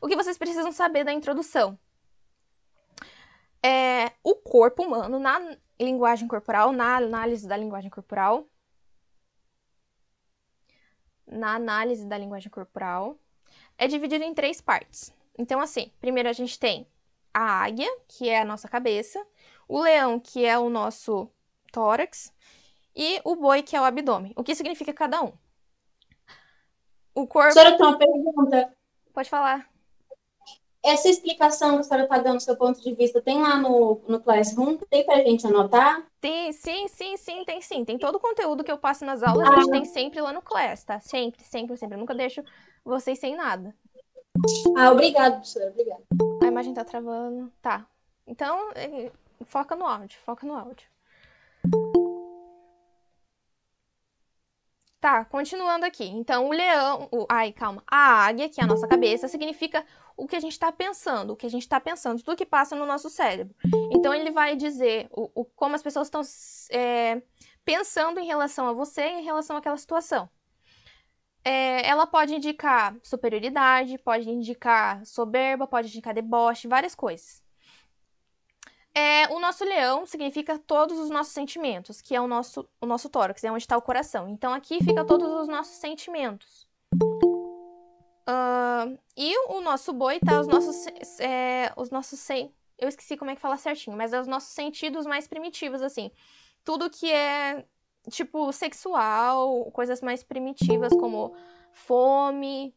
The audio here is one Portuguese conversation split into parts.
O que vocês precisam saber da introdução? O corpo humano, na linguagem corporal, na análise da linguagem corporal, é dividido em 3 partes. Então, assim, primeiro a gente tem a águia, que é a nossa cabeça, o leão, que é o nosso tórax, e o boi, que é o abdômen. O que significa cada um? O corpo... Senhora, tem uma pergunta. Pode falar. Essa explicação que a senhora está dando, do seu ponto de vista, tem lá no Classroom? Tem para a gente anotar? Sim, tem sim. Tem todo o conteúdo que eu passo nas aulas, a gente tem sempre lá no Class, tá? Sempre. Eu nunca deixo vocês sem nada. Obrigada, professora. Obrigada. A imagem tá travando. Tá. Então, foca no áudio. Tá, continuando aqui. Então, o leão... A águia, que é a nossa cabeça, significa o que a gente está pensando. Tudo que passa no nosso cérebro. Então, ele vai dizer como as pessoas estão pensando em relação a você e em relação àquela situação. Ela pode indicar superioridade, pode indicar soberba, pode indicar deboche, várias coisas. O nosso leão significa todos os nossos sentimentos, que é o nosso tórax, é onde está o coração. Então, aqui fica todos os nossos sentimentos. E o nosso boi tá os nossos eu esqueci como é que fala certinho, mas é os nossos sentidos mais primitivos, assim. Tudo que é, tipo, sexual, coisas mais primitivas, como fome.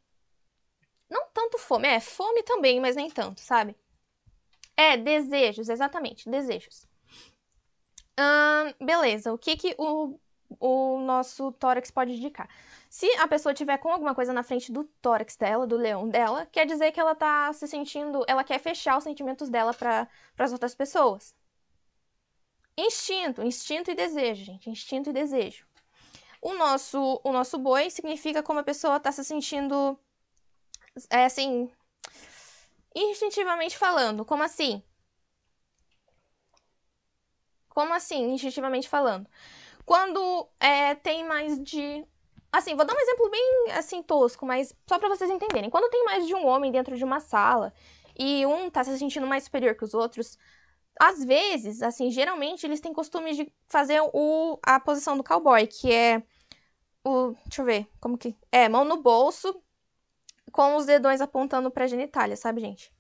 Não tanto fome, fome também, mas nem tanto, sabe? Desejos, exatamente, desejos. Beleza, o que o nosso tórax pode indicar? Se a pessoa tiver com alguma coisa na frente do tórax dela, do leão dela, quer dizer que ela tá se sentindo, ela quer fechar os sentimentos dela para as outras pessoas. Instinto e desejo, gente, instinto e desejo. O nosso boi significa como a pessoa tá se sentindo, assim, instintivamente falando. Como assim? Instintivamente falando? Quando tem mais de... Assim, vou dar um exemplo bem, assim, tosco, mas só pra vocês entenderem. Quando tem mais de um homem dentro de uma sala e um tá se sentindo mais superior que os outros, às vezes, assim, geralmente eles têm costume de fazer a posição do cowboy, que é deixa eu ver, como que... mão no bolso, com os dedões apontando pra genitália, sabe, gente?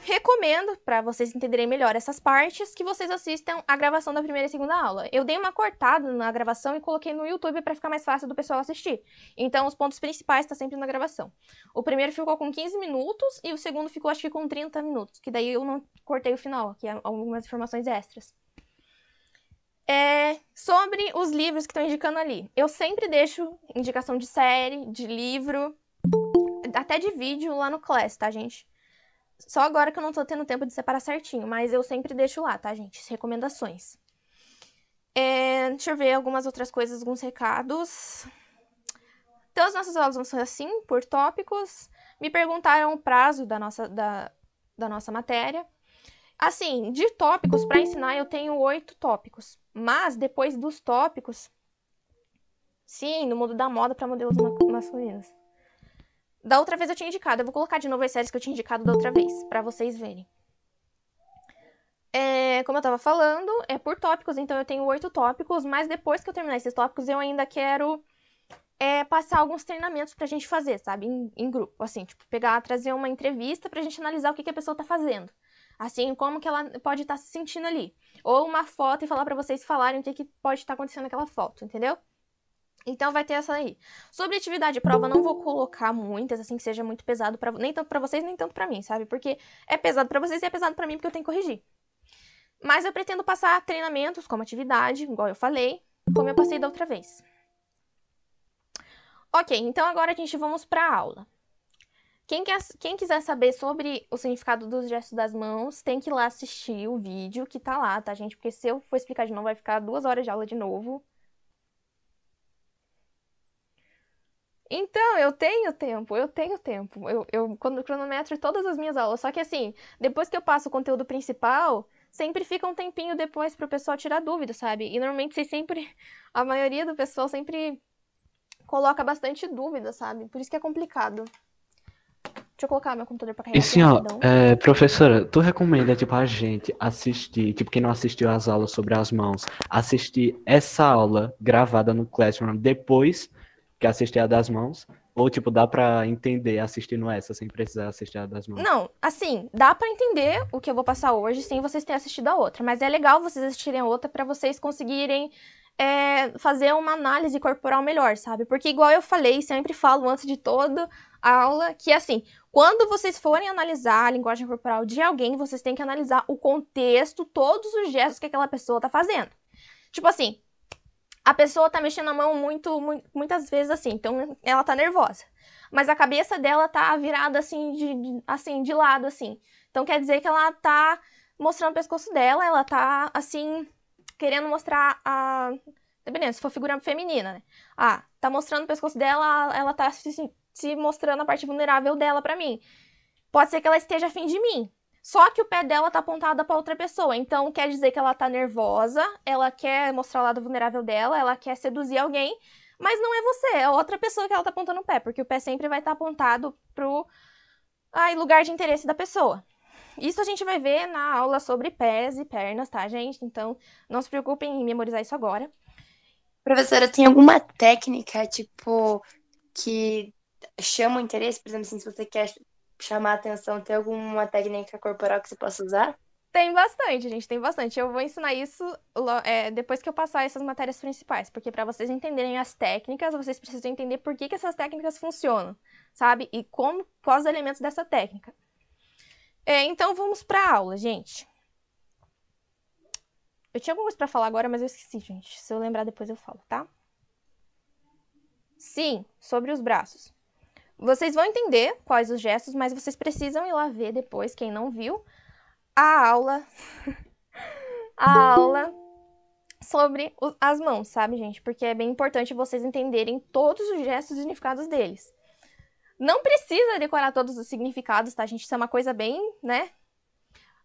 Recomendo, para vocês entenderem melhor essas partes, que vocês assistam a gravação da primeira e segunda aula. Eu dei uma cortada na gravação e coloquei no YouTube para ficar mais fácil do pessoal assistir. Então, os pontos principais estão sempre na gravação. O primeiro ficou com 15 minutos e o segundo ficou, acho que, com 30 minutos, que daí eu não cortei o final, que é algumas informações extras. Sobre os livros que estão indicando ali. Eu sempre deixo indicação de série, de livro, até de vídeo lá no Class, tá, gente? Só agora que eu não tô tendo tempo de separar certinho, mas eu sempre deixo lá, tá, gente? Recomendações. Deixa eu ver algumas outras coisas, alguns recados. Então, as nossas aulas vão ser assim, por tópicos. Me perguntaram o prazo da nossa matéria. Assim, de tópicos para ensinar, eu tenho 8 tópicos. Mas, depois dos tópicos... Sim, no mundo da moda para modelos masculinos. Da outra vez eu tinha indicado. Eu vou colocar de novo as séries que eu tinha indicado da outra vez, pra vocês verem. Como eu tava falando, é por tópicos, então eu tenho 8 tópicos, mas depois que eu terminar esses tópicos, eu ainda quero passar alguns treinamentos pra gente fazer, sabe? Em grupo, assim, tipo, trazer uma entrevista pra gente analisar o que a pessoa tá fazendo. Assim, como que ela pode estar se sentindo ali. Ou uma foto e falar pra vocês falarem o que pode estar acontecendo naquela foto, entendeu? Então vai ter essa aí. Sobre atividade de prova, não vou colocar muitas, assim, que seja muito pesado, nem tanto pra vocês, nem tanto pra mim, sabe? Porque é pesado pra vocês e é pesado pra mim, porque eu tenho que corrigir. Mas eu pretendo passar treinamentos como atividade, igual eu falei, como eu passei da outra vez. Ok, então agora a gente vamos pra aula. Quem quiser saber sobre o significado dos gestos das mãos, tem que ir lá assistir o vídeo que tá lá, tá, gente? Porque se eu for explicar de novo, vai ficar 2 horas de aula de novo. Então, eu tenho tempo. Eu cronometro todas as minhas aulas. Só que assim, depois que eu passo o conteúdo principal, sempre fica um tempinho depois pro pessoal tirar dúvida, sabe? E normalmente a maioria do pessoal sempre coloca bastante dúvida, sabe? Por isso que é complicado. Deixa eu colocar meu computador pra E carregar aqui sim, ó, rapidão. professora, tu recomenda, tipo, a gente assistir, tipo, quem não assistiu às aulas sobre as mãos, assistir essa aula gravada no Classroom depois que assistir a das mãos? Ou, tipo, dá pra entender assistindo essa sem precisar assistir a das mãos? Não, assim, dá pra entender o que eu vou passar hoje sem vocês terem assistido a outra, mas é legal vocês assistirem a outra pra vocês conseguirem fazer uma análise corporal melhor, sabe? Porque igual eu falei, sempre falo antes de toda a aula, que assim, quando vocês forem analisar a linguagem corporal de alguém, vocês têm que analisar o contexto, todos os gestos que aquela pessoa tá fazendo. Tipo assim, a pessoa tá mexendo a mão muitas vezes assim, então ela tá nervosa. Mas a cabeça dela tá virada assim, de lado, assim. Então quer dizer que ela tá mostrando o pescoço dela, ela tá, assim, querendo mostrar a... Dependendo, se for figura feminina, né? Ah, tá mostrando o pescoço dela, ela tá se mostrando a parte vulnerável dela pra mim. Pode ser que ela esteja afim de mim. Só que o pé dela tá apontado pra outra pessoa. Então quer dizer que ela tá nervosa, ela quer mostrar o lado vulnerável dela, ela quer seduzir alguém, mas não é você, é outra pessoa que ela tá apontando o pé, porque o pé sempre vai estar apontado pro lugar de interesse da pessoa. Isso a gente vai ver na aula sobre pés e pernas, tá, gente? Então não se preocupem em memorizar isso agora. Professora, tem alguma técnica, tipo, que chama o interesse? Por exemplo, assim, se você quer chamar a atenção, tem alguma técnica corporal que você possa usar? Tem bastante, gente, tem bastante. Eu vou ensinar isso depois que eu passar essas matérias principais, porque para vocês entenderem as técnicas, vocês precisam entender por que essas técnicas funcionam, sabe? E quais os elementos dessa técnica. Então vamos para a aula, gente. Eu tinha alguma coisa para falar agora, mas eu esqueci, gente. Se eu lembrar depois eu falo, tá? Sim, sobre os braços. Vocês vão entender quais os gestos, mas vocês precisam ir lá ver depois, quem não viu, a aula sobre as mãos, sabe, gente? Porque é bem importante vocês entenderem todos os gestos e significados deles. Não precisa decorar todos os significados, tá, gente? Isso é uma coisa bem, né?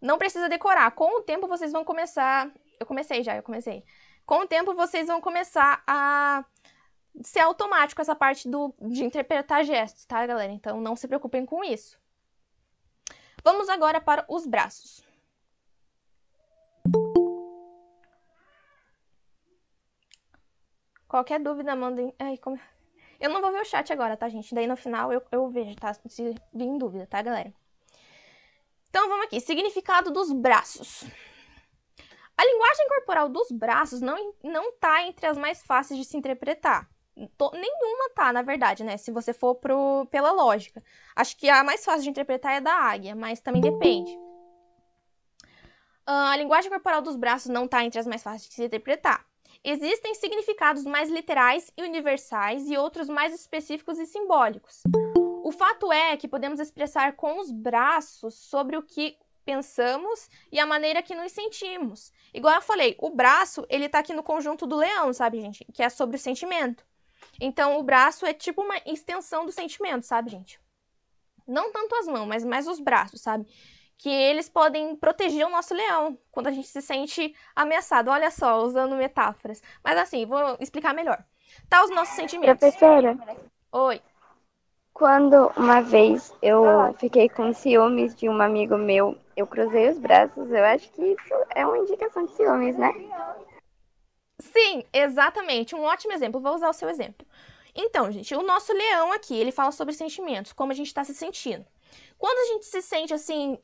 Não precisa decorar. Com o tempo vocês vão começar... Eu comecei. Com o tempo vocês vão começar a ser automático essa parte de interpretar gestos, tá, galera? Então não se preocupem com isso. Vamos agora para os braços. Qualquer dúvida, mandem... Eu não vou ver o chat agora, tá, gente? Daí no final eu vejo, tá? Se vir em dúvida, tá, galera? Então vamos aqui. Significado dos braços. A linguagem corporal dos braços não tá entre as mais fáceis de se interpretar. Nenhuma tá, na verdade, né? Se você for pela lógica. Acho que a mais fácil de interpretar é da águia, mas também depende. A linguagem corporal dos braços não tá entre as mais fáceis de se interpretar. Existem significados mais literais e universais e outros mais específicos e simbólicos. O fato é que podemos expressar com os braços sobre o que pensamos e a maneira que nos sentimos. Igual eu falei, o braço, ele tá aqui no conjunto do leão, sabe, gente? Que é sobre o sentimento. Então, o braço é tipo uma extensão do sentimento, sabe, gente? Não tanto as mãos, mas mais os braços, sabe? Que eles podem proteger o nosso leão quando a gente se sente ameaçado. Olha só, usando metáforas. Mas assim, vou explicar melhor. Tá os nossos sentimentos. Professora, Oi. quando uma vez eu fiquei com ciúmes de um amigo meu, eu cruzei os braços. Eu acho que isso é uma indicação de ciúmes, né? Sim, exatamente. Um ótimo exemplo. Vou usar o seu exemplo. Então, gente, o nosso leão aqui, ele fala sobre sentimentos, como a gente está se sentindo. Quando a gente se sente, assim,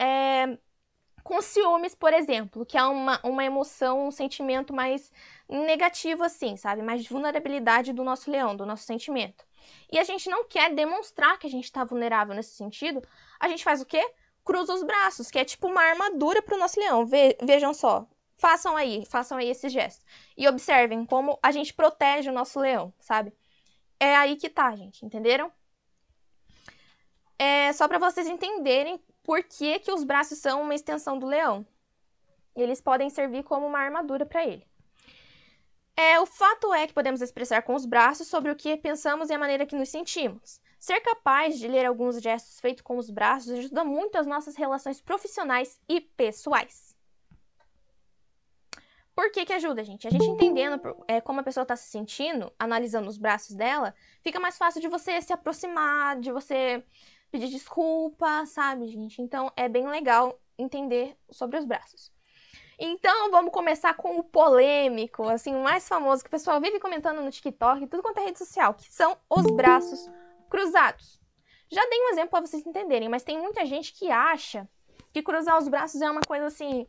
com ciúmes, por exemplo, que é uma emoção, um sentimento mais negativo, assim, sabe? Mais de vulnerabilidade do nosso leão, do nosso sentimento. E a gente não quer demonstrar que a gente está vulnerável nesse sentido, a gente faz o quê? Cruza os braços, que é tipo uma armadura para o nosso leão. Vejam só. Façam aí esse gesto. E observem como a gente protege o nosso leão, sabe? É aí que tá, gente, entenderam? É só para vocês entenderem por que os braços são uma extensão do leão. Eles podem servir como uma armadura para ele. O fato é que podemos expressar com os braços sobre o que pensamos e a maneira que nos sentimos. Ser capaz de ler alguns gestos feitos com os braços ajuda muito as nossas relações profissionais e pessoais. Por que ajuda, gente? A gente entendendo como a pessoa está se sentindo, analisando os braços dela, fica mais fácil de você se aproximar, de você pedir desculpa, sabe, gente? Então é bem legal entender sobre os braços. Então vamos começar com o polêmico, assim, o mais famoso, que o pessoal vive comentando no TikTok, tudo quanto é rede social, que são os braços cruzados. Já dei um exemplo para vocês entenderem, mas tem muita gente que acha que cruzar os braços é uma coisa, assim,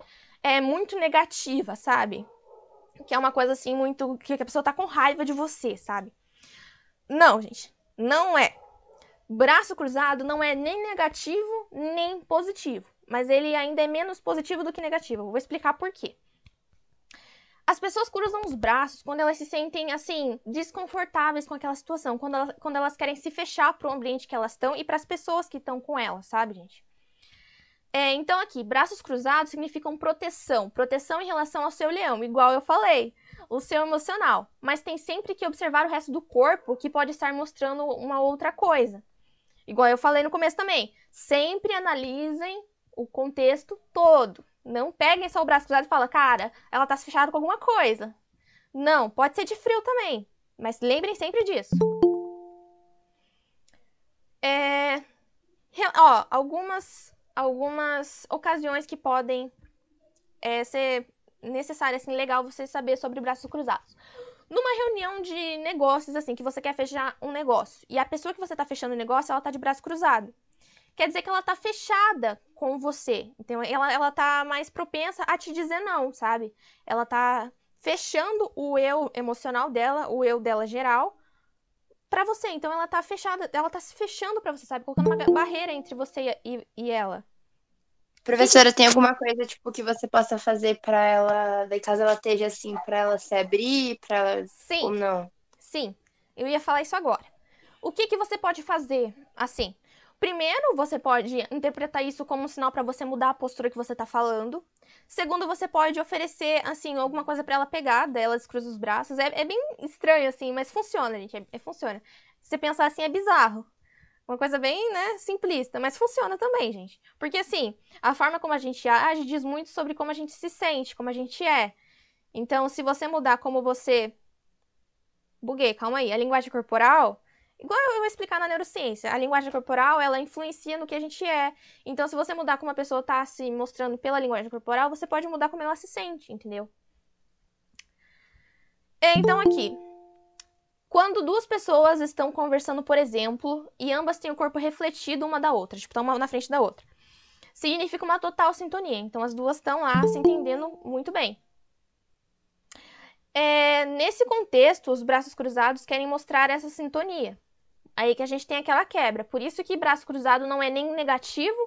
muito negativa, sabe? Que é uma coisa, assim, muito... que a pessoa tá com raiva de você, sabe? Não, gente, não é. Braço cruzado não é nem negativo, nem positivo. Mas ele ainda é menos positivo do que negativo. Eu vou explicar por quê. As pessoas cruzam os braços quando elas se sentem, assim, desconfortáveis com aquela situação. Quando elas querem se fechar para o ambiente que elas estão e para as pessoas que estão com elas, sabe, gente? Então, aqui, braços cruzados significam proteção. Proteção em relação ao seu leão, igual eu falei. O seu emocional. Mas tem sempre que observar o resto do corpo, que pode estar mostrando uma outra coisa. Igual eu falei no começo também. Sempre analisem o contexto todo. Não peguem só o braço cruzado e falem, cara, ela tá fechada com alguma coisa. Não, pode ser de frio também. Mas lembrem sempre disso. Algumas ocasiões que podem ser necessárias, assim, legal você saber sobre braços cruzados. Numa reunião de negócios, assim, que você quer fechar um negócio, e a pessoa que você tá fechando o negócio, ela tá de braço cruzado. Quer dizer que ela tá fechada com você. Então, ela tá mais propensa a te dizer não, sabe? Ela tá fechando o eu emocional dela, o eu dela geral, pra você. Então, ela tá fechada, ela tá se fechando pra você, sabe? Colocando uma barreira entre você e ela. Professora, tem alguma coisa, tipo, que você possa fazer pra ela, daí caso ela esteja assim, pra ela se abrir, pra ela... Sim. Ou não? Sim, eu ia falar isso agora. O que você pode fazer, assim? Primeiro, você pode interpretar isso como um sinal para você mudar a postura que você tá falando. Segundo, você pode oferecer, assim, alguma coisa para ela pegar, daí ela descruza os braços. É bem estranho, assim, mas funciona, gente, funciona. Se você pensar assim, é bizarro. Uma coisa bem, né, simplista, mas funciona também, gente. Porque, assim, a forma como a gente age diz muito sobre como a gente se sente, como a gente é. Então, se você mudar como você... Buguei, calma aí. A linguagem corporal, igual eu vou explicar na neurociência, a linguagem corporal, ela influencia no que a gente é. Então, se você mudar como a pessoa tá se mostrando pela linguagem corporal, você pode mudar como ela se sente, entendeu? Então, aqui... Quando duas pessoas estão conversando, por exemplo, e ambas têm o corpo refletido uma da outra, tipo, estão uma na frente da outra, significa uma total sintonia. Então, as duas estão lá se entendendo muito bem. Nesse contexto, os braços cruzados querem mostrar essa sintonia. Aí que a gente tem aquela quebra. Por isso que braço cruzado não é nem negativo,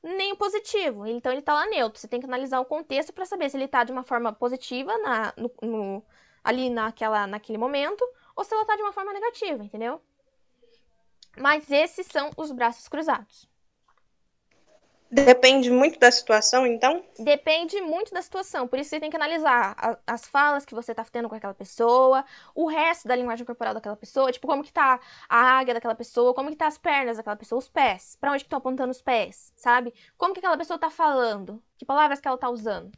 nem positivo. Então, ele tá lá neutro. Você tem que analisar o contexto para saber se ele tá de uma forma positiva ali naquele momento, ou se ela tá de uma forma negativa, entendeu? Mas esses são os braços cruzados. Depende muito da situação, então? Depende muito da situação. Por isso você tem que analisar as falas que você tá tendo com aquela pessoa, o resto da linguagem corporal daquela pessoa, tipo, como que tá a águia daquela pessoa, como que tá as pernas daquela pessoa, os pés, pra onde que estão apontando os pés, sabe? Como que aquela pessoa tá falando, que palavras que ela tá usando.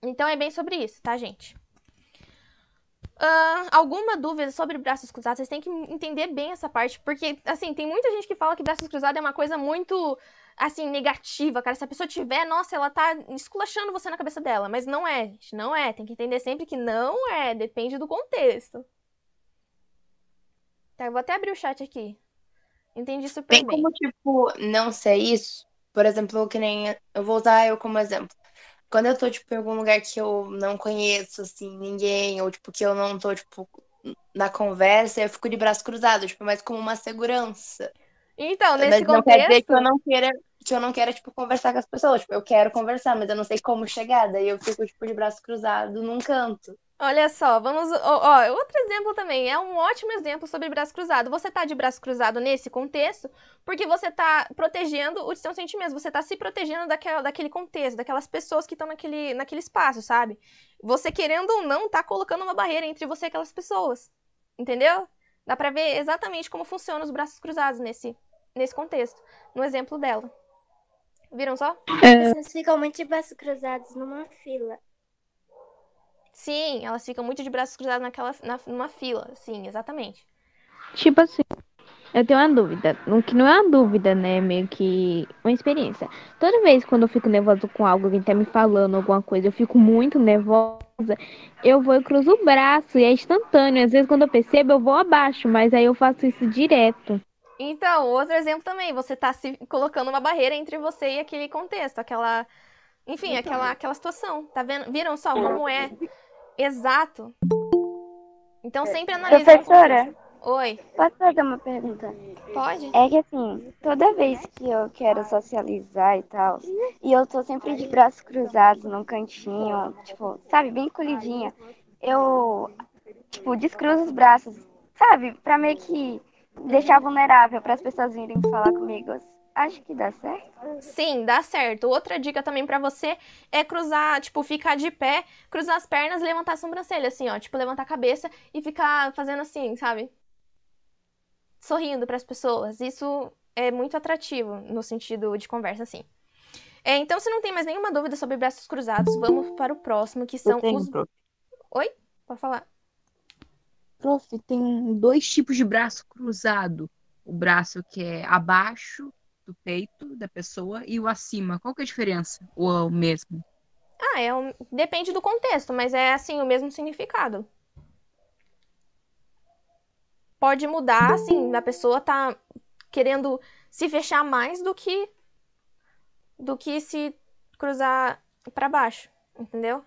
Então é bem sobre isso, tá, gente? Alguma dúvida sobre braços cruzados? Vocês têm que entender bem essa parte, porque, assim, tem muita gente que fala que braços cruzados é uma coisa muito, assim, negativa, cara. Se a pessoa tiver, nossa, ela tá esculachando você na cabeça dela, mas não é, gente, não é. Tem que entender sempre que não é, depende do contexto. Tá, eu vou até abrir o chat aqui. Entendi super Tem bem. como, tipo, não ser isso? Por exemplo, que nem... Eu vou usar eu como exemplo. Quando eu tô, tipo, em algum lugar que eu não conheço, assim, ninguém, ou, tipo, que eu não tô, tipo, na conversa, eu fico de braço cruzado, tipo, mais como uma segurança. Então, Mas nesse não quer dizer contexto... que eu não quero, tipo, conversar com as pessoas. Tipo, eu quero conversar, mas eu não sei como chegar. Daí eu fico, tipo, de braço cruzado num canto. Olha só, vamos... outro exemplo também, é um ótimo exemplo sobre braço cruzado. Você tá de braço cruzado nesse contexto porque você tá protegendo o seu sentimento, você tá se protegendo daquele contexto, daquelas pessoas que estão naquele espaço, sabe? Você, querendo ou não, tá colocando uma barreira entre você e aquelas pessoas, entendeu? Dá pra ver exatamente como funcionam os braços cruzados nesse contexto, no exemplo dela. Viram só? As pessoas ficam muito de braços cruzados numa fila. Sim, elas ficam muito de braços cruzados numa fila. Sim, exatamente. Tipo assim, Eu tenho uma dúvida, que não é uma dúvida, né? Meio que uma experiência. Toda vez quando eu fico nervosa com algo, alguém tá me falando alguma coisa, eu fico muito nervosa, eu vou e cruzo o braço e é instantâneo. Às vezes quando eu percebo, eu vou abaixo, mas aí eu faço isso direto. Então, outro exemplo também, você tá se colocando uma barreira entre você e aquele contexto, aquela, enfim, aquela situação. Tá vendo? Viram só como é exato? Então sempre analise com Professora, contexto. Oi, posso fazer uma pergunta? pode? É que assim, toda vez que eu quero socializar e tal, e eu tô sempre de braços cruzados num cantinho, tipo, sabe, bem colidinha, eu, tipo, descruzo os braços, sabe, pra meio que deixar vulnerável para as pessoas virem falar comigo. Acho que dá certo. Sim, dá certo. Outra dica também pra você é cruzar, tipo, ficar de pé, cruzar as pernas e levantar a sobrancelha, assim, ó. Tipo, levantar a cabeça e ficar fazendo assim, sabe? Sorrindo pras pessoas. Isso é muito atrativo no sentido de conversa, assim. Então, se não tem mais nenhuma dúvida sobre braços cruzados, vamos para o próximo, que Eu são tenho, os. prof. Oi? Pode falar. Prof, tem dois tipos de braço cruzado. O braço que é abaixo do peito da pessoa e o acima. Qual que é a diferença? Ou é o mesmo? Depende do contexto, mas é assim, o mesmo significado. Pode mudar, assim, a pessoa tá querendo se fechar mais do que se cruzar pra baixo, entendeu?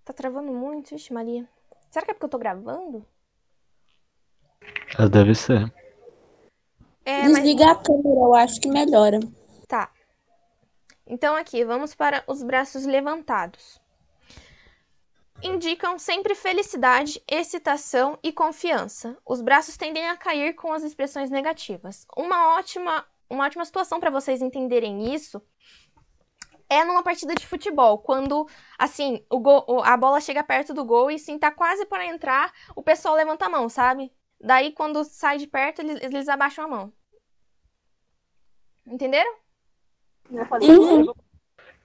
Tá travando muito, ixi, Maria. Será que é porque eu tô gravando? Deve ser. Mas Desligar a câmera, eu acho que melhora. tá. Então aqui, vamos para os braços levantados. Indicam sempre felicidade, excitação e confiança. Os braços tendem a cair com as expressões negativas. Uma ótima situação para vocês entenderem isso é numa partida de futebol, quando assim, a bola chega perto do gol e sim tá quase para entrar, o pessoal levanta a mão, sabe? Daí quando sai de perto, eles abaixam a mão. Entenderam?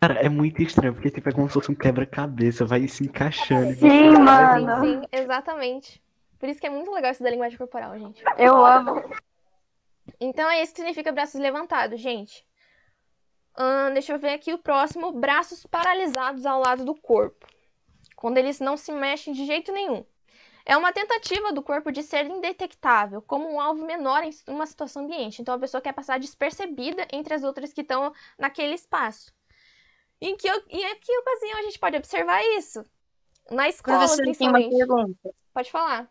Cara, é muito estranho, porque tipo, é como se fosse um quebra-cabeça, vai se encaixando. Sim, mano. Sim, exatamente. Por isso que é muito legal isso da linguagem corporal, gente. Eu amo. Então é isso que significa braços levantados, gente. Deixa eu ver aqui o próximo. Braços paralisados ao lado do corpo. Quando eles não se mexem de jeito nenhum. É uma tentativa do corpo de ser indetectável, como um alvo menor em uma situação ambiente. Então a pessoa quer passar despercebida entre as outras que estão naquele espaço. Em que ocasião a gente pode observar isso? Na escola, Professor, tem uma principalmente. pergunta. Pode falar.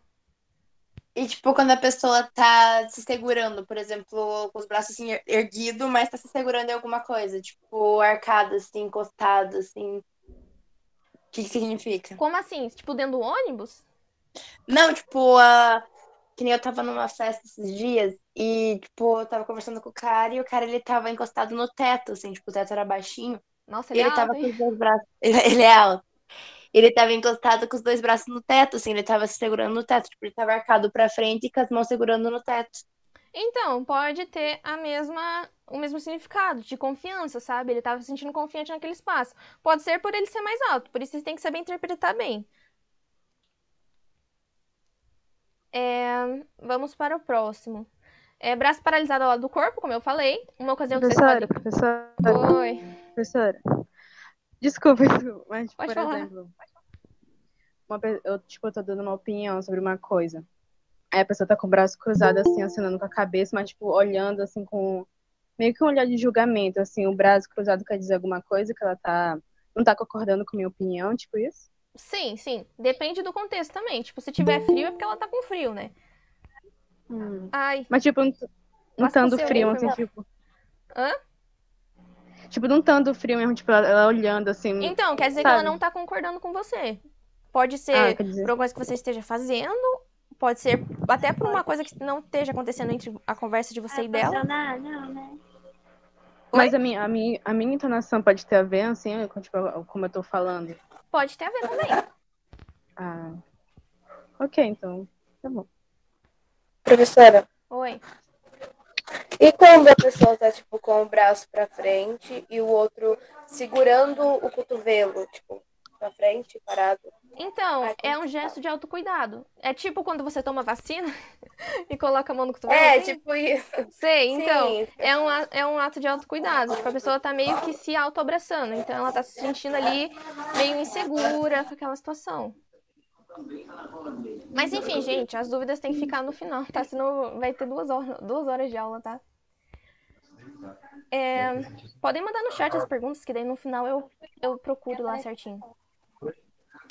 E, tipo, quando a pessoa tá se segurando, por exemplo, com os braços assim erguidos, mas tá se segurando em alguma coisa, tipo, arcado, assim, encostado, assim. O que significa? Como assim? Tipo, dentro do ônibus? Não, tipo, que nem eu tava numa festa esses dias e, tipo, eu tava conversando com o cara e o cara, ele tava encostado no teto, assim, tipo, o teto era baixinho. Nossa, E ele é ele tava alto, com hein? os dois braços. Ele é alto. Ele tava encostado com os dois braços no teto, assim, ele tava se segurando no teto, tipo, ele tava arcado pra frente e com as mãos segurando no teto. Então, pode ter o mesmo significado, de confiança, sabe? Ele tava se sentindo confiante naquele espaço. Pode ser por ele ser mais alto, por isso você tem que saber interpretar bem. Vamos para o próximo. Braço paralisado ao lado do corpo, como eu falei. Uma ocasião que vocês podem... Professora. Oi. Professora. Desculpa, mas, Pode por falar. exemplo, eu tô dando uma opinião sobre uma coisa. Aí a pessoa tá com o braço cruzado, assim, acenando com a cabeça, mas, tipo, olhando, assim, com meio que um olhar de julgamento, assim, o braço cruzado quer dizer alguma coisa que ela não tá concordando com a minha opinião, tipo isso? Sim, sim. Depende do contexto também. Tipo, se tiver frio é porque ela tá com frio, né? Ai. Mas, tipo, não Quase estando cocei o frio, olho, assim, foi mal. tipo... Hã? Tipo, não estando frio mesmo, tipo, ela olhando, assim... Então, quer dizer que ela não tá concordando com você. Pode ser quer dizer... por alguma coisa que você esteja fazendo, pode ser até por uma coisa que não esteja acontecendo entre a conversa de você e dela. Não, né? Mas a minha entonação pode ter a ver, assim, com, tipo, como eu tô falando? Pode ter a ver também. Ok, então, tá bom. Professora. Oi. E quando a pessoa tá, tipo, com o braço pra frente e o outro segurando o cotovelo, tipo, pra frente, parado. Então, Ai, é como um que gesto fala? de autocuidado. É tipo quando você toma vacina e coloca a mão no cotovelo, É, assim? tipo isso. Sei, então, Sim. é um ato de autocuidado. Tipo, a pessoa tá meio que se autoabraçando. Então, ela tá se sentindo ali meio insegura com aquela situação. Mas, enfim, gente, as dúvidas têm que ficar no final, tá? Senão vai ter 2 horas de aula, tá? Podem mandar no chat as perguntas, que daí no final eu procuro lá certinho.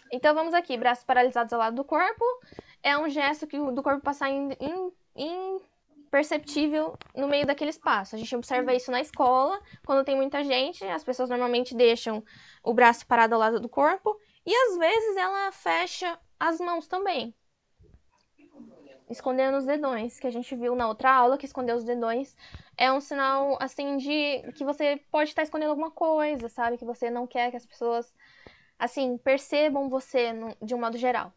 Então, vamos aqui. Braços paralisados ao lado do corpo. É um gesto do corpo passar imperceptível no meio daquele espaço. A gente observa isso na escola, quando tem muita gente, as pessoas normalmente deixam o braço parado ao lado do corpo e às vezes ela fecha as mãos também, escondendo os dedões, que a gente viu na outra aula, que esconder os dedões é um sinal, assim, de que você pode estar escondendo alguma coisa, sabe? Que você não quer que as pessoas, assim, percebam você de um modo geral.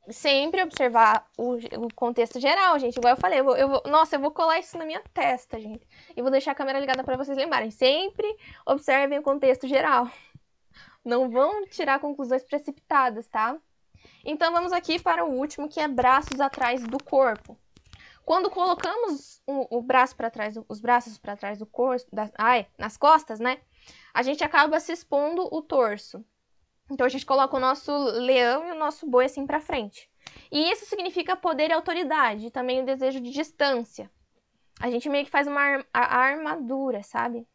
Sempre observar o contexto geral, gente. Igual eu falei, nossa, eu vou colar isso na minha testa, gente. E vou deixar a câmera ligada para vocês lembrarem. Sempre observem o contexto geral. Não vão tirar conclusões precipitadas, tá? Então, vamos aqui para o último, que é braços atrás do corpo. Quando colocamos o braço para trás, os braços para trás do corpo, nas costas, né? A gente acaba se expondo o torso. Então, a gente coloca o nosso leão e o nosso boi assim pra frente. E isso significa poder e autoridade, e também o desejo de distância. A gente meio que faz uma armadura, sabe?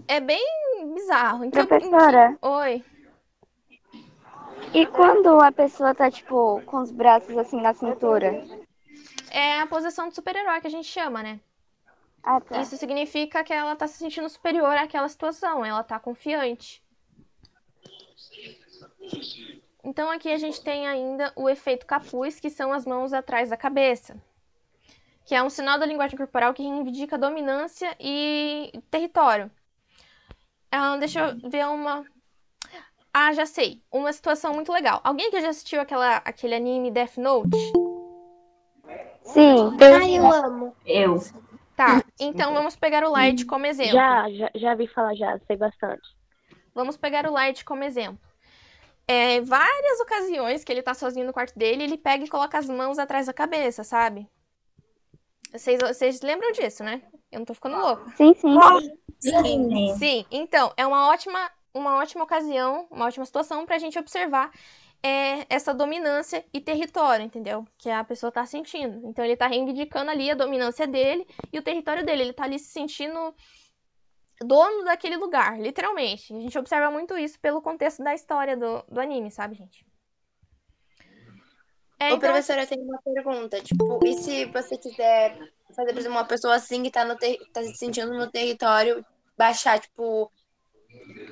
É bem bizarro. Professora. Oi. E quando a pessoa tá, tipo, com os braços assim na cintura? É a posição de super-herói que a gente chama, né? Ah, tá. Isso significa que ela tá se sentindo superior àquela situação, ela tá confiante. Então aqui a gente tem ainda o efeito capuz, que são as mãos atrás da cabeça, que é um sinal da linguagem corporal que reivindica dominância e território. Deixa eu ver uma... Ah, já sei. Uma situação muito legal. Alguém que já assistiu aquele anime Death Note? Sim. Ai, eu amo. Eu. Tá, então vamos pegar o Light como exemplo. Já vi falar já, sei bastante. Vamos pegar o Light como exemplo. Várias ocasiões que ele tá sozinho no quarto dele, ele pega e coloca as mãos atrás da cabeça, sabe? Vocês lembram disso, né? Eu não tô ficando louca. Sim, sim. Sim, então, é uma ótima ocasião, uma ótima situação pra gente observar essa dominância e território, entendeu? Que a pessoa tá sentindo. Então, ele tá reivindicando ali a dominância dele e o território dele. Ele tá ali se sentindo dono daquele lugar, literalmente. A gente observa muito isso pelo contexto da história do anime, sabe, gente? Ô, professora, eu tenho uma pergunta. Tipo, e se você quiser fazer, por exemplo, uma pessoa assim que tá se sentindo no território, baixar, tipo,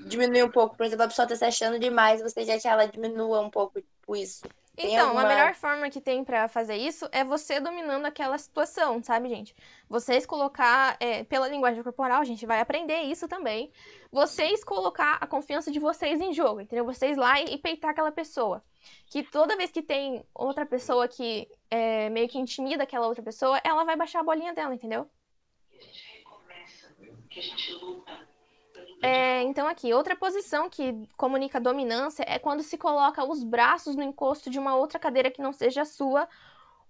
diminuir um pouco? Por exemplo, a pessoa tá se achando demais, você já que ela diminua um pouco, tipo, isso. Então, a melhor forma que tem pra fazer isso é você dominando aquela situação, sabe, gente? Vocês colocar, pela linguagem corporal, a gente vai aprender isso também. Vocês colocar a confiança de vocês em jogo, entendeu? Vocês lá e peitar aquela pessoa. Que toda vez que tem outra pessoa que meio que intimida aquela outra pessoa, ela vai baixar a bolinha dela, entendeu? Então aqui, outra posição que comunica dominância é quando se coloca os braços no encosto de uma outra cadeira que não seja a sua,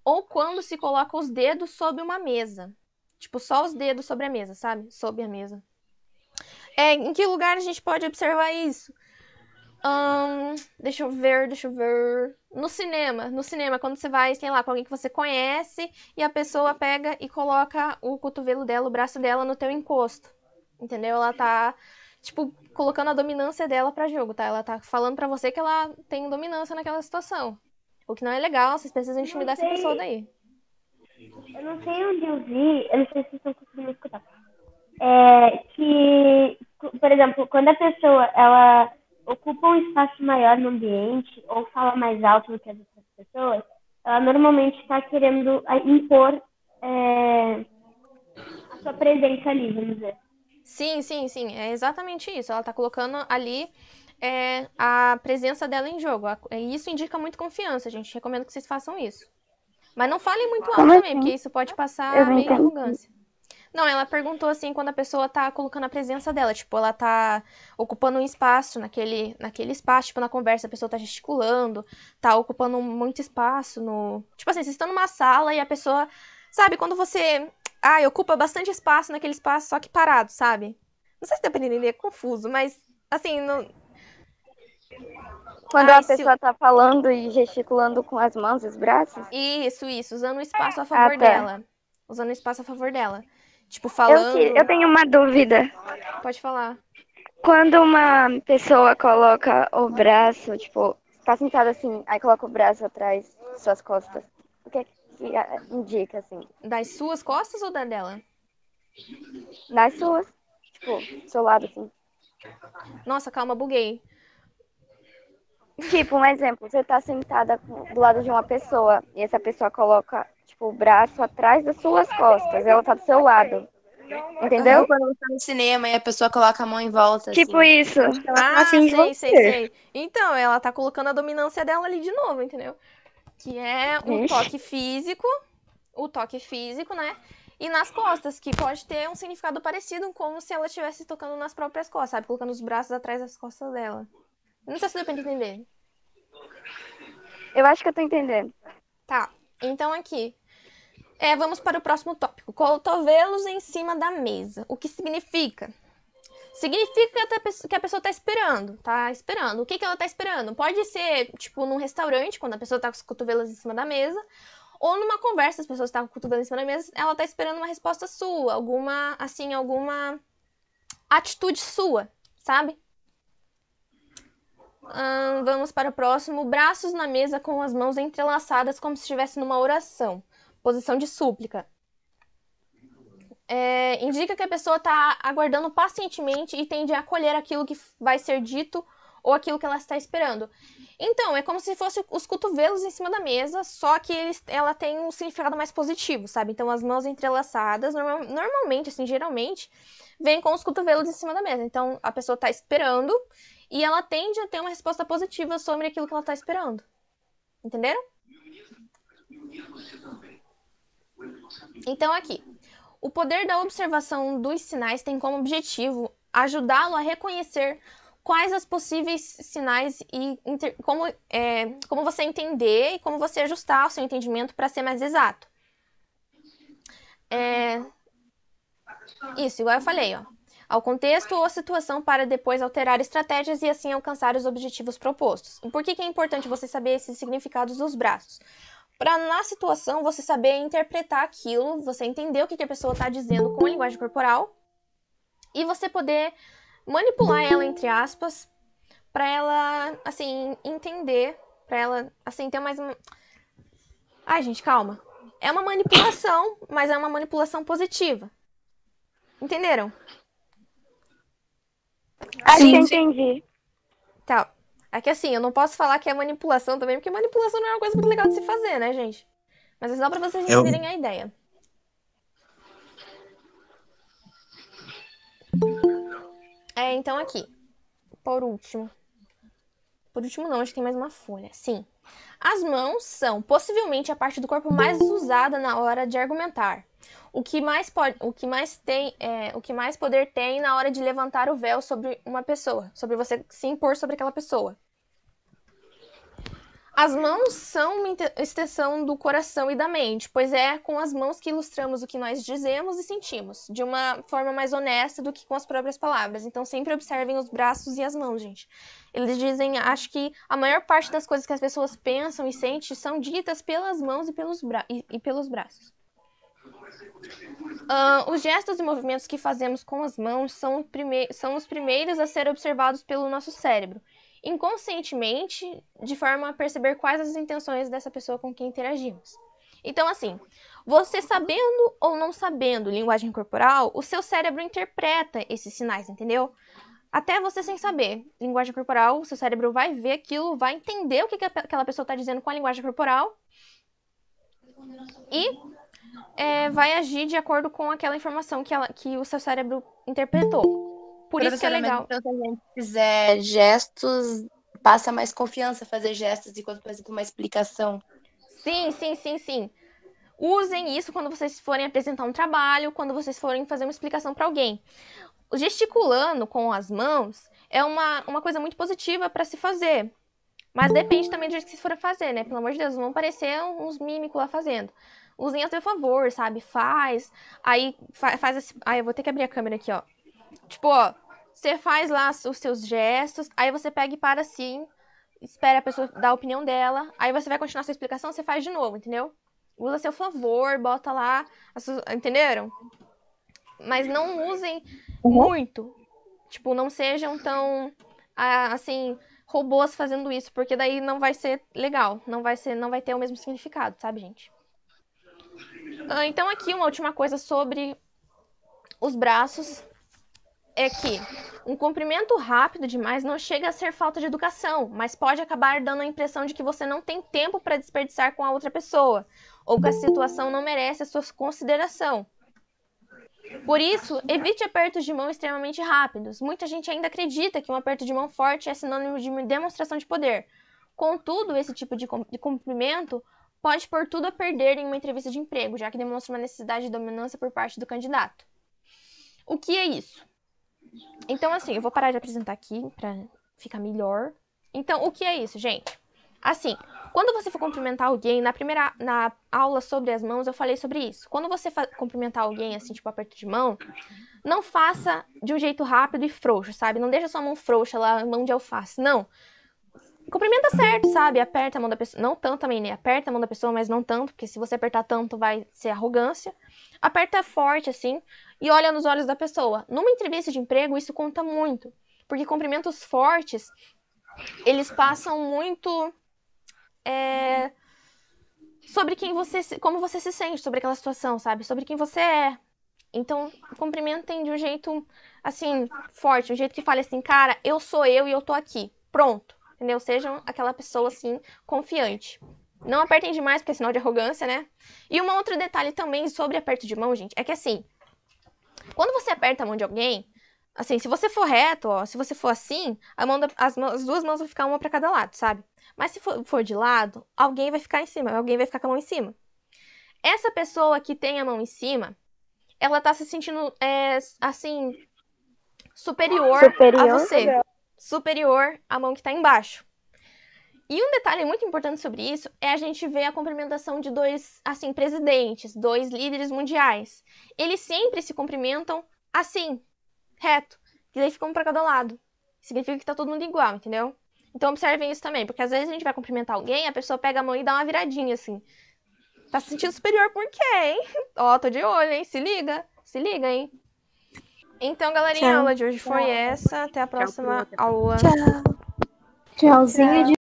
ou quando se coloca os dedos sobre uma mesa. Tipo, só os dedos sobre a mesa, sabe? Sob a mesa. Em que lugar a gente pode observar isso? Deixa eu ver. No cinema, quando você vai, sei lá, com alguém que você conhece e a pessoa pega e coloca o cotovelo dela, o braço dela no teu encosto. Entendeu? Ela tá, tipo, colocando a dominância dela pra jogo, tá? Ela tá falando pra você que ela tem dominância naquela situação. O que não é legal, vocês precisam intimidar essa pessoa daí. Eu não sei onde eu vi, eu não sei se vocês estão conseguindo escutar. Que, por exemplo, quando a pessoa, ela ocupa um espaço maior no ambiente ou fala mais alto do que as outras pessoas, ela normalmente está querendo impor a sua presença ali, vamos dizer. Sim, é exatamente isso. Ela tá colocando ali a presença dela em jogo. Isso indica muito confiança, gente. Recomendo que vocês façam isso. Mas não falem muito alto também, porque isso pode passar meio arrogância. Não, ela perguntou assim quando a pessoa tá colocando a presença dela. Tipo, ela tá ocupando um espaço naquele espaço, tipo, na conversa, a pessoa tá gesticulando, tá ocupando muito espaço no. Tipo assim, vocês estão numa sala e a pessoa. Sabe, quando você. Ocupa bastante espaço naquele espaço, só que parado, sabe? Não sei se dá pra entender, é confuso, mas assim, não. Quando a pessoa tá falando e gesticulando com as mãos e os braços? Isso, usando o espaço a favor dela. Usando o espaço a favor dela. Tipo, falando. Eu tenho uma dúvida. Pode falar. Quando uma pessoa coloca o braço, tipo, tá sentada assim, aí coloca o braço atrás das suas costas, o que indica, assim? Das suas costas ou da dela? Das suas. Tipo, do seu lado, assim. Nossa, calma, buguei. Tipo, um exemplo, você tá sentada do lado de uma pessoa e essa pessoa coloca, tipo, o braço atrás das suas costas, ela tá do seu lado. Entendeu? Quando você tá no cinema e a pessoa coloca a mão em volta, tipo assim. isso. Sei. Então, ela tá colocando a dominância dela ali de novo, entendeu? Que é o toque físico, né? E nas costas, que pode ter um significado parecido, como se ela estivesse tocando nas próprias costas, sabe? Colocando os braços atrás das costas dela. Não sei se deu pra entender. Eu acho que eu tô entendendo. Tá, então aqui. Vamos para o próximo tópico. Cotovelos em cima da mesa. O que significa? Significa que a pessoa tá esperando, O que ela tá esperando? Pode ser, tipo, num restaurante, quando a pessoa tá com os cotovelos em cima da mesa, ou numa conversa, as pessoas estão com o cotovelo em cima da mesa, ela tá esperando uma resposta sua, alguma atitude sua, sabe? Vamos para o próximo. Braços na mesa com as mãos entrelaçadas como se estivesse numa oração. Posição de súplica. Indica que a pessoa está aguardando pacientemente e tende a acolher aquilo que vai ser dito ou aquilo que ela está esperando. Então, é como se fossem os cotovelos em cima da mesa, só que ela tem um significado mais positivo, sabe? Então, as mãos entrelaçadas, normalmente, assim, geralmente, vem com os cotovelos em cima da mesa. Então, a pessoa está esperando e ela tende a ter uma resposta positiva sobre aquilo que ela está esperando. Entenderam? Então, aqui. O poder da observação dos sinais tem como objetivo ajudá-lo a reconhecer quais as possíveis sinais e como você entender e como você ajustar o seu entendimento para ser mais exato. Isso, igual eu falei, ó. Ao contexto ou à situação para depois alterar estratégias e assim alcançar os objetivos propostos. E por que é importante você saber esses significados dos braços? Para, na situação, você saber interpretar aquilo, você entender o que a pessoa está dizendo com a linguagem corporal e você poder manipular ela, entre aspas, para ela, assim, entender, para ela, assim, ter mais uma... Ai, gente, calma. É uma manipulação, mas é uma manipulação positiva. Entenderam? Acho que eu entendi. Tá. É que assim, eu não posso falar que é manipulação também, porque manipulação não é uma coisa muito legal de se fazer, né, gente? Mas é só pra vocês entenderem a ideia. Então aqui. Por último. Por último não, acho que tem mais uma folha. Sim. As mãos são possivelmente a parte do corpo mais usada na hora de argumentar. O que mais poder tem na hora de levantar o véu sobre uma pessoa, sobre você se impor sobre aquela pessoa. As mãos são uma extensão do coração e da mente, pois é com as mãos que ilustramos o que nós dizemos e sentimos, de uma forma mais honesta do que com as próprias palavras. Então sempre observem os braços e as mãos, gente. Eles dizem, acho que a maior parte das coisas que as pessoas pensam e sentem são ditas pelas mãos e pelos braços. Os gestos e movimentos que fazemos com as mãos são os primeiros a ser observados pelo nosso cérebro, inconscientemente, de forma a perceber quais as intenções dessa pessoa com quem interagimos. Então, assim, você sabendo ou não sabendo linguagem corporal, o seu cérebro interpreta esses sinais, entendeu? Até você sem saber linguagem corporal, o seu cérebro vai ver aquilo, vai entender o que aquela pessoa está dizendo com a linguagem corporal e vai agir de acordo com aquela informação que o seu cérebro interpretou. Por isso que é legal. Então, se a gente fizer gestos, passa mais confiança fazer gestos, enquanto, por exemplo, uma explicação. Sim. Usem isso quando vocês forem apresentar um trabalho, quando vocês forem fazer uma explicação para alguém. O gesticulando com as mãos é uma coisa muito positiva para se fazer. Mas depende também do jeito que vocês forem fazer, né? Pelo amor de Deus, não vão parecer uns mímicos lá fazendo. Usem a seu favor, sabe? Aí faz assim. Aí eu vou ter que abrir a câmera aqui, ó. Tipo, ó, você faz lá os seus gestos, aí você pega e para assim, espera a pessoa dar a opinião dela, aí você vai continuar a sua explicação, você faz de novo, entendeu? Usa a seu favor, bota lá, entenderam? Mas não usem muito. Tipo, não sejam tão, assim, robôs fazendo isso, porque daí não vai ser legal, não vai ter o mesmo significado, sabe, gente? Então aqui uma última coisa sobre os braços é que um cumprimento rápido demais não chega a ser falta de educação, mas pode acabar dando a impressão de que você não tem tempo para desperdiçar com a outra pessoa, ou que a situação não merece a sua consideração. Por isso, evite apertos de mão extremamente rápidos. Muita gente ainda acredita que um aperto de mão forte é sinônimo de demonstração de poder. Contudo, esse tipo de cumprimento pode pôr tudo a perder em uma entrevista de emprego, já que demonstra uma necessidade de dominância por parte do candidato. O que é isso? Então, assim, eu vou parar de apresentar aqui pra ficar melhor. Então, o que é isso, gente? Assim, quando você for cumprimentar alguém, na aula sobre as mãos, eu falei sobre isso. Quando você cumprimentar alguém, assim, tipo, aperto de mão, não faça de um jeito rápido e frouxo, sabe? Não deixa sua mão frouxa lá, mão de alface, não. Cumprimenta certo, sabe? Aperta a mão da pessoa. Não tanto também, né? Aperta a mão da pessoa, mas não tanto, porque se você apertar tanto vai ser arrogância. Aperta forte, assim, e olha nos olhos da pessoa. Numa entrevista de emprego, isso conta muito. Porque cumprimentos fortes, eles passam muito sobre como você se sente sobre aquela situação, sabe? Sobre quem você é. Então, cumprimentem de um jeito, assim, forte. Um jeito que fale assim, cara, eu sou eu e eu tô aqui. Pronto. Entendeu? Sejam aquela pessoa, assim, confiante. Não apertem demais, porque é sinal de arrogância, né? E um outro detalhe também sobre aperto de mão, gente, é que assim, quando você aperta a mão de alguém, assim, se você for reto, ó, se você for assim, as duas mãos vão ficar uma pra cada lado, sabe? Mas se for de lado, alguém vai ficar em cima, alguém vai ficar com a mão em cima. Essa pessoa que tem a mão em cima, ela tá se sentindo, assim, superior a você. Superior à mão que tá embaixo. E um detalhe muito importante sobre isso é a gente ver a cumprimentação de dois, assim, presidentes, dois líderes mundiais. Eles sempre se cumprimentam assim, reto. E daí ficam um pra cada lado. Significa que tá todo mundo igual, entendeu? Então observem isso também, porque às vezes a gente vai cumprimentar alguém, a pessoa pega a mão e dá uma viradinha, assim. Tá se sentindo superior por quê, hein? Ó, tô de olho, hein? Se liga, hein? Então, galerinha, a aula de hoje foi essa. Até a próxima aula. Tchauzinho.